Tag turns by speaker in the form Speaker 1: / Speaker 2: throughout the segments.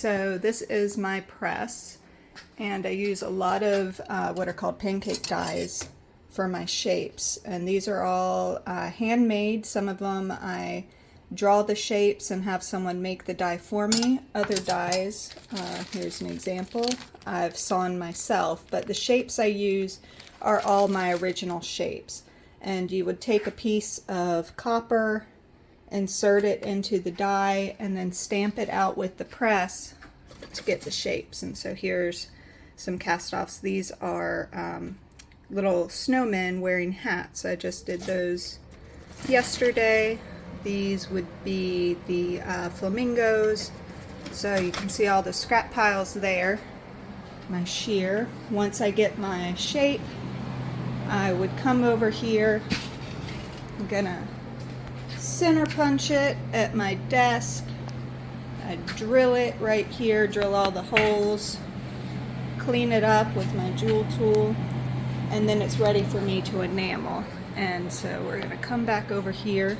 Speaker 1: So this is my press, and I use a lot of what are called pancake dies for my shapes, and these are all handmade. Some of them I draw the shapes and have someone make the die for me. Other dies, here's an example, I've sawn myself, but the shapes I use are all my original shapes. And you would take a piece of copper, insert it into the die, and then stamp it out with the press to get the shapes. And so here's some cast-offs. These are little snowmen wearing hats. I just did those yesterday. These would be the flamingos. So you can see all the scrap piles there. My shear. Once I get my shape, I would come over here. I'm gonna center punch it at my desk. I drill it right here, drill all the holes, clean it up with my jewel tool, and then it's ready for me to enamel. And so we're gonna come back over here.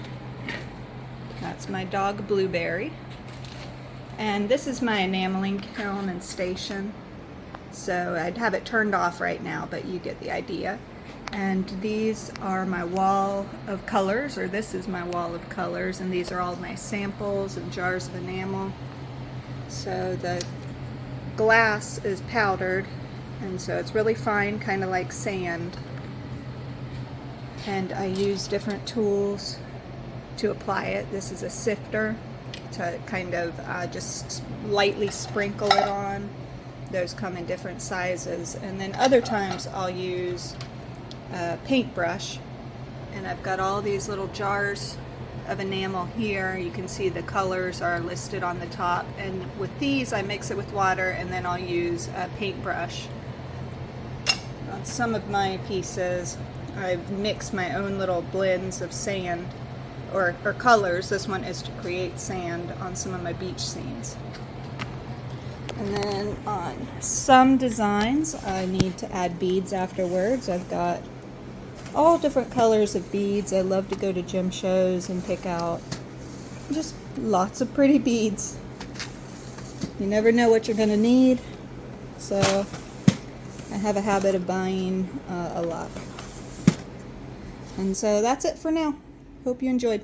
Speaker 1: That's my dog Blueberry. And this is my enameling kiln and station. So I'd have it turned off right now, but you get the idea. And these are my wall of colors, or this is my wall of colors, and these are all my samples and jars of enamel. So the glass is powdered, and so it's really fine, kind of like sand. And I use different tools to apply it. This is a sifter to kind of just lightly sprinkle it on. Those come in different sizes. And then other times I'll use a paintbrush, and I've got all these little jars of enamel here. You can see the colors are listed on the top, and with these I mix it with water, and then I'll use a paintbrush. On some of my pieces I've mixed my own little blends of sand or colors. This one is to create sand on some of my beach scenes. And then on some designs I need to add beads afterwards. I've got all different colors of beads. I love to go to gem shows and pick out just lots of pretty beads. You never know what you're going to need, so I have a habit of buying a lot. And so that's it for now. Hope you enjoyed.